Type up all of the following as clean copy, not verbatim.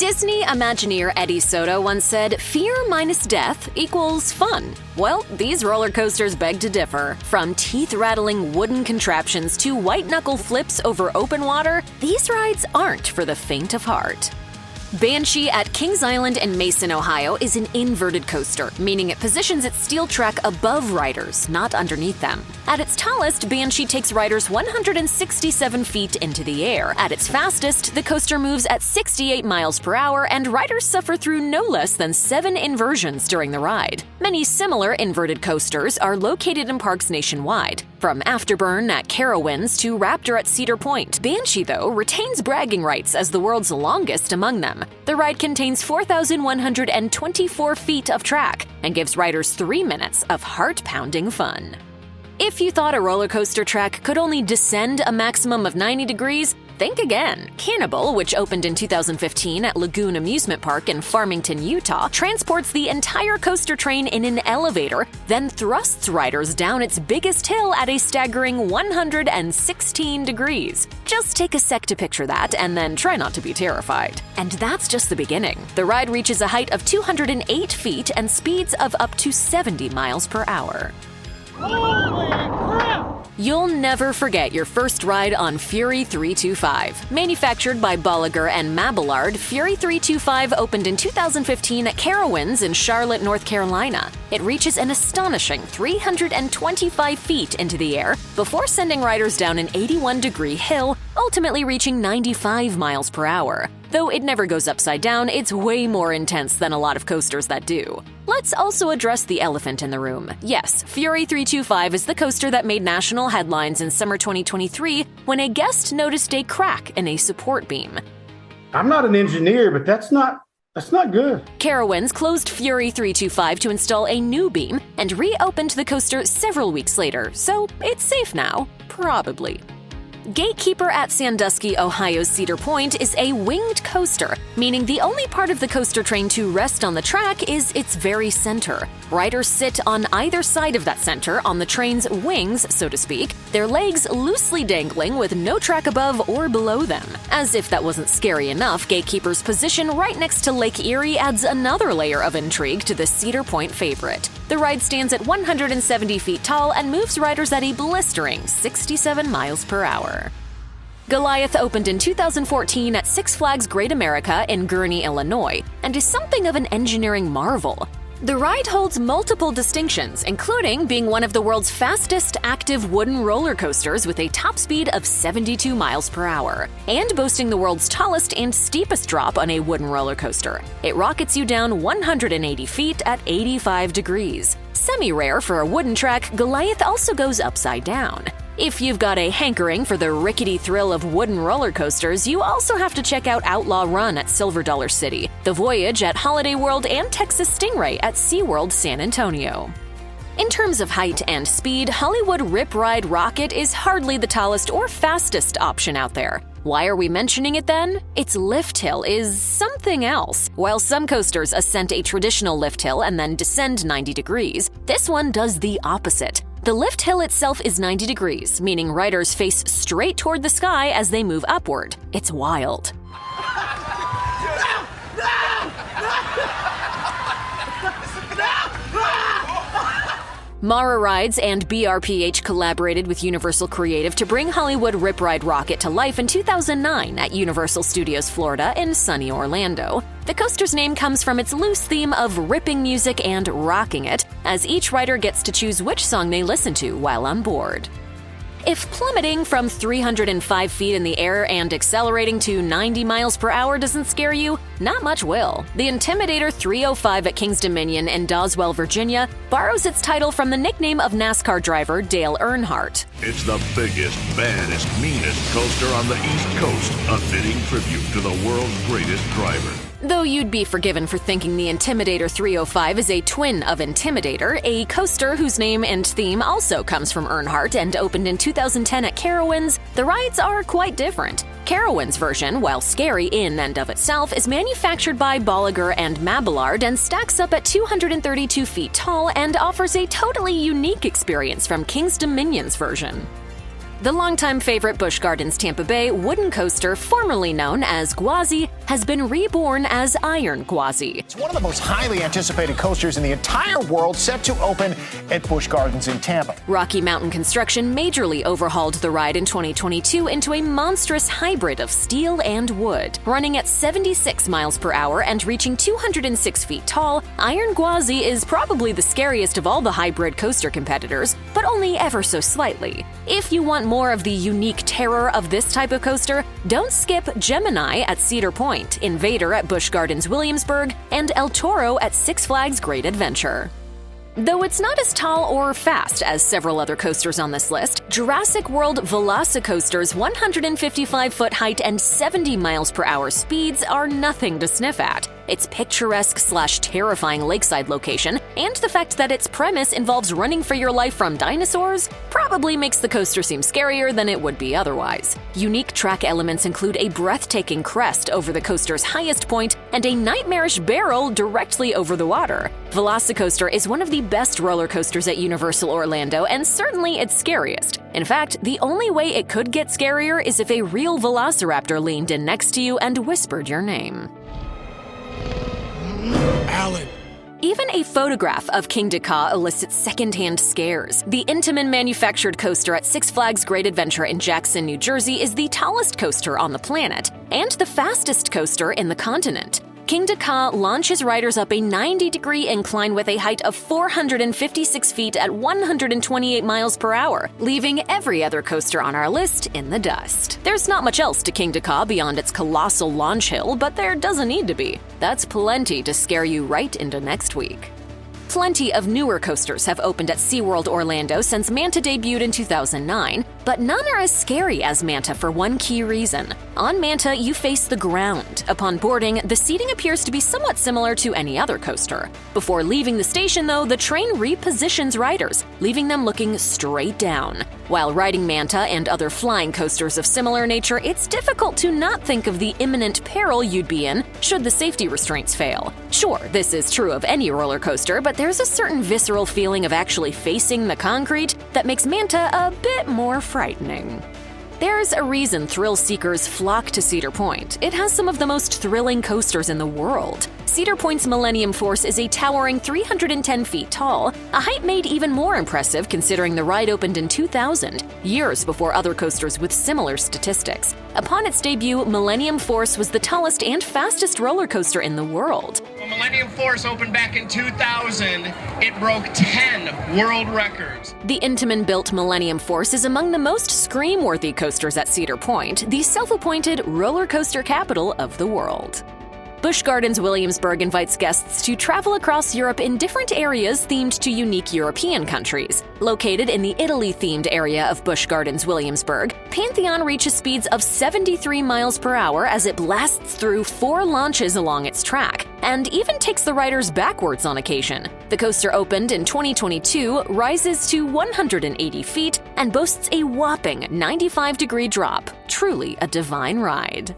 Disney Imagineer Eddie Soto once said, "Fear minus death equals fun." Well, these roller coasters beg to differ. From teeth-rattling wooden contraptions to white-knuckle flips over open water, these rides aren't for the faint of heart. Banshee at Kings Island in Mason, Ohio is an inverted coaster, meaning it positions its steel track above riders, not underneath them. At its tallest, Banshee takes riders 167 feet into the air. At its fastest, the coaster moves at 68 miles per hour, and riders suffer through no less than 7 inversions during the ride. Many similar inverted coasters are located in parks nationwide, from Afterburn at Carowinds to Raptor at Cedar Point. Banshee, though, retains bragging rights as the world's longest among them. The ride contains 4,124 feet of track and gives riders 3 minutes of heart-pounding fun. If you thought a roller coaster track could only descend a maximum of 90 degrees, think again. Cannibal, which opened in 2015 at Lagoon Amusement Park in Farmington, Utah, transports the entire coaster train in an elevator, then thrusts riders down its biggest hill at a staggering 116 degrees. Just take a sec to picture that, and then try not to be terrified. And that's just the beginning. The ride reaches a height of 208 feet and speeds of up to 70 miles per hour. Holy crap! You'll never forget your first ride on Fury 325. Manufactured by Bolliger and Mabillard, Fury 325 opened in 2015 at Carowinds in Charlotte, North Carolina. It reaches an astonishing 325 feet into the air before sending riders down an 81-degree hill, ultimately reaching 95 miles per hour. Though it never goes upside down, it's way more intense than a lot of coasters that do. Let's also address the elephant in the room. Yes, Fury 325 is the coaster that made national headlines in summer 2023 when a guest noticed a crack in a support beam. I'm not an engineer, but that's not good. Carowinds closed Fury 325 to install a new beam and reopened the coaster several weeks later, so it's safe now, probably. GateKeeper at Sandusky, Ohio's Cedar Point is a winged coaster, meaning the only part of the coaster train to rest on the track is its very center. Riders sit on either side of that center on the train's wings, so to speak, their legs loosely dangling with no track above or below them. As if that wasn't scary enough, GateKeeper's position right next to Lake Erie adds another layer of intrigue to the Cedar Point favorite. The ride stands at 170 feet tall and moves riders at a blistering 67 miles per hour. Goliath opened in 2014 at Six Flags Great America in Gurnee, Illinois, and is something of an engineering marvel. The ride holds multiple distinctions, including being one of the world's fastest active wooden roller coasters with a top speed of 72 miles per hour, and boasting the world's tallest and steepest drop on a wooden roller coaster. It rockets you down 180 feet at 85 degrees. Semi-rare for a wooden track, Goliath also goes upside down. If you've got a hankering for the rickety thrill of wooden roller coasters, you also have to check out Outlaw Run at Silver Dollar City, The Voyage at Holiday World, and Texas Stingray at SeaWorld San Antonio. In terms of height and speed, Hollywood Rip Ride Rockit is hardly the tallest or fastest option out there. Why are we mentioning it then? Its lift hill is something else. While some coasters ascend a traditional lift hill and then descend 90 degrees, this one does the opposite. The lift hill itself is 90 degrees, meaning riders face straight toward the sky as they move upward. It's wild. Mara Rides and BRPH collaborated with Universal Creative to bring Hollywood Rip Ride Rockit to life in 2009 at Universal Studios Florida in sunny Orlando. The coaster's name comes from its loose theme of ripping music and rocking it, as each rider gets to choose which song they listen to while on board. If plummeting from 305 feet in the air and accelerating to 90 miles per hour doesn't scare you, not much will. The Intimidator 305 at Kings Dominion in Doswell, Virginia, borrows its title from the nickname of NASCAR driver Dale Earnhardt. It's the biggest, baddest, meanest coaster on the East Coast, a fitting tribute to the world's greatest driver. Though you'd be forgiven for thinking the Intimidator 305 is a twin of Intimidator, a coaster whose name and theme also comes from Earnhardt and opened in 2010 at Carowinds, the rides are quite different. Carowinds' version, while scary in and of itself, is manufactured by Bolliger and Mabillard and stacks up at 232 feet tall and offers a totally unique experience from Kings Dominion's version. The longtime favorite Busch Gardens Tampa Bay wooden coaster, formerly known as Gwazi, has been reborn as Iron Gwazi. It's one of the most highly anticipated coasters in the entire world, set to open at Busch Gardens in Tampa. Rocky Mountain Construction majorly overhauled the ride in 2022 into a monstrous hybrid of steel and wood. Running at 76 miles per hour and reaching 206 feet tall, Iron Gwazi is probably the scariest of all the hybrid coaster competitors, but only ever so slightly. If you want more of the unique terror of this type of coaster, don't skip Gemini at Cedar Point, Invader at Busch Gardens Williamsburg, and El Toro at Six Flags Great Adventure. Though it's not as tall or fast as several other coasters on this list, Jurassic World VelociCoaster's 155-foot height and 70 miles per hour speeds are nothing to sniff at. Its picturesque/terrifying lakeside location, and the fact that its premise involves running for your life from dinosaurs, probably makes the coaster seem scarier than it would be otherwise. Unique track elements include a breathtaking crest over the coaster's highest point and a nightmarish barrel directly over the water. VelociCoaster is one of the best roller coasters at Universal Orlando, and certainly its scariest. In fact, the only way it could get scarier is if a real velociraptor leaned in next to you and whispered your name. Alan. Even a photograph of Kingda elicits secondhand scares. The Intamin manufactured coaster at Six Flags Great Adventure in Jackson, New Jersey is the tallest coaster on the planet and the fastest coaster in the continent. Kingda launches riders up a 90-degree incline with a height of 456 feet at 128 miles per hour, leaving every other coaster on our list in the dust. There's not much else to Kingda beyond its colossal launch hill, but there doesn't need to be. That's plenty to scare you right into next week. Plenty of newer coasters have opened at SeaWorld Orlando since Manta debuted in 2009, but none are as scary as Manta for one key reason. On Manta, you face the ground. Upon boarding, the seating appears to be somewhat similar to any other coaster. Before leaving the station, though, the train repositions riders, leaving them looking straight down. While riding Manta and other flying coasters of similar nature, it's difficult to not think of the imminent peril you'd be in should the safety restraints fail. Sure, this is true of any roller coaster, but there's a certain visceral feeling of actually facing the concrete that makes Manta a bit more frightening. There's a reason thrill seekers flock to Cedar Point. It has some of the most thrilling coasters in the world. Cedar Point's Millennium Force is a towering 310 feet tall, a height made even more impressive considering the ride opened in 2000, years before other coasters with similar statistics. Upon its debut, Millennium Force was the tallest and fastest roller coaster in the world. When Millennium Force opened back in 2000, it broke 10 world records. The Intamin-built Millennium Force is among the most scream-worthy coasters at Cedar Point, the self-appointed roller coaster capital of the world. Busch Gardens Williamsburg invites guests to travel across Europe in different areas themed to unique European countries. Located in the Italy-themed area of Busch Gardens Williamsburg, Pantheon reaches speeds of 73 miles per hour as it blasts through 4 launches along its track, and even takes the riders backwards on occasion. The coaster opened in 2022, rises to 180 feet, and boasts a whopping 95-degree drop. Truly a divine ride.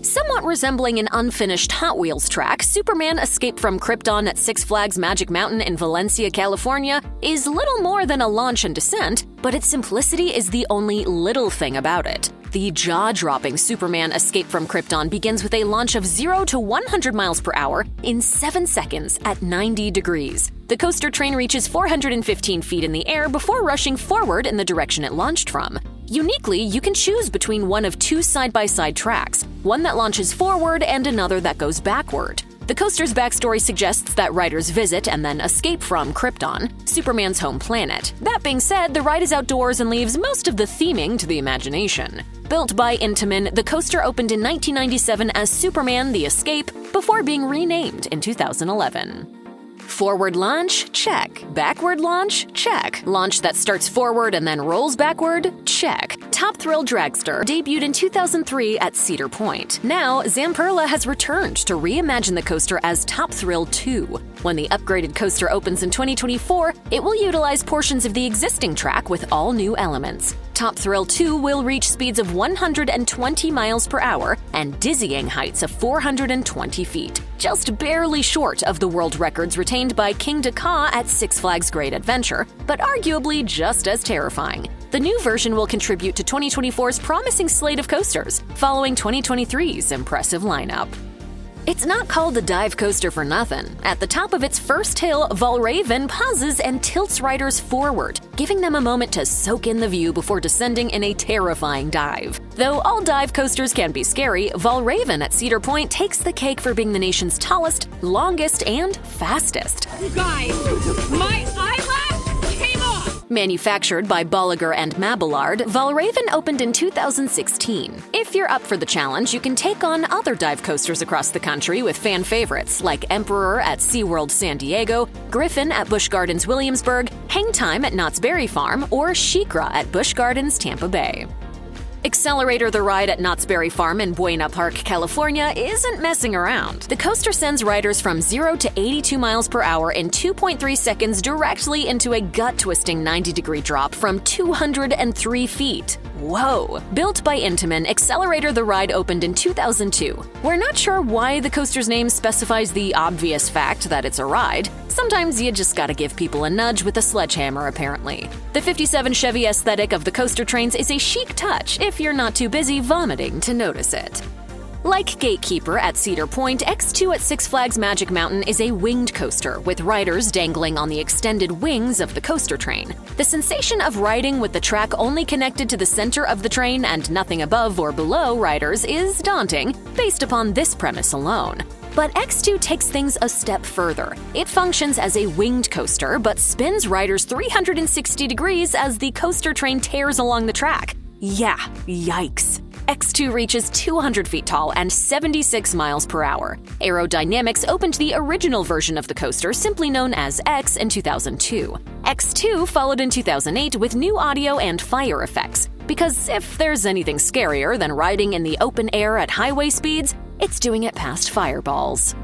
Somewhat resembling an unfinished Hot Wheels track, Superman Escape from Krypton at Six Flags Magic Mountain in Valencia, California, is little more than a launch and descent, but its simplicity is the only little thing about it. The jaw-dropping Superman Escape from Krypton begins with a launch of 0 to 100 miles per hour in 7 seconds at 90 degrees. The coaster train reaches 415 feet in the air before rushing forward in the direction it launched from. Uniquely, you can choose between one of 2 side-by-side tracks, one that launches forward and another that goes backward. The coaster's backstory suggests that riders visit and then escape from Krypton, Superman's home planet. That being said, the ride is outdoors and leaves most of the theming to the imagination. Built by Intamin, the coaster opened in 1997 as Superman the Escape before being renamed in 2011. Forward launch? Check. Backward launch? Check. Launch that starts forward and then rolls backward? Check. Top Thrill Dragster debuted in 2003 at Cedar Point. Now, Zamperla has returned to reimagine the coaster as Top Thrill 2. When the upgraded coaster opens in 2024, it will utilize portions of the existing track with all new elements. Top Thrill 2 will reach speeds of 120 miles per hour and dizzying heights of 420 feet, just barely short of the world records retained by Kingda at Six Flags Great Adventure, but arguably just as terrifying. The new version will contribute to 2024's promising slate of coasters, following 2023's impressive lineup. It's not called the dive coaster for nothing. At the top of its first hill, Valravn pauses and tilts riders forward, giving them a moment to soak in the view before descending in a terrifying dive. Though all dive coasters can be scary, Valravn at Cedar Point takes the cake for being the nation's tallest, longest, and fastest. You guys, my eyelash came off! Manufactured by Bolliger and Mabillard, Valravn opened in 2016. If you're up for the challenge, you can take on other dive coasters across the country with fan favorites like Emperor at SeaWorld San Diego, Griffin at Busch Gardens Williamsburg, Hang Time at Knott's Berry Farm, or SheiKra at Busch Gardens Tampa Bay. Xcelerator the ride at Knott's Berry Farm in Buena Park, California isn't messing around. The coaster sends riders from 0 to 82 miles per hour in 2.3 seconds directly into a gut-twisting 90-degree drop from 203 feet. Whoa! Built by Intamin, Xcelerator the ride opened in 2002. We're not sure why the coaster's name specifies the obvious fact that it's a ride. Sometimes you just gotta give people a nudge with a sledgehammer, apparently. The 57 Chevy aesthetic of the coaster trains is a chic touch if you're not too busy vomiting to notice it. Like GateKeeper at Cedar Point, X2 at Six Flags Magic Mountain is a winged coaster with riders dangling on the extended wings of the coaster train. The sensation of riding with the track only connected to the center of the train and nothing above or below riders is daunting, based upon this premise alone. But X2 takes things a step further. It functions as a winged coaster, but spins riders 360 degrees as the coaster train tears along the track. Yeah, yikes. X2 reaches 200 feet tall and 76 miles per hour. Aerodynamics opened the original version of the coaster, simply known as X, in 2002. X2 followed in 2008 with new audio and fire effects. Because if there's anything scarier than riding in the open air at highway speeds, it's doing it past fireballs.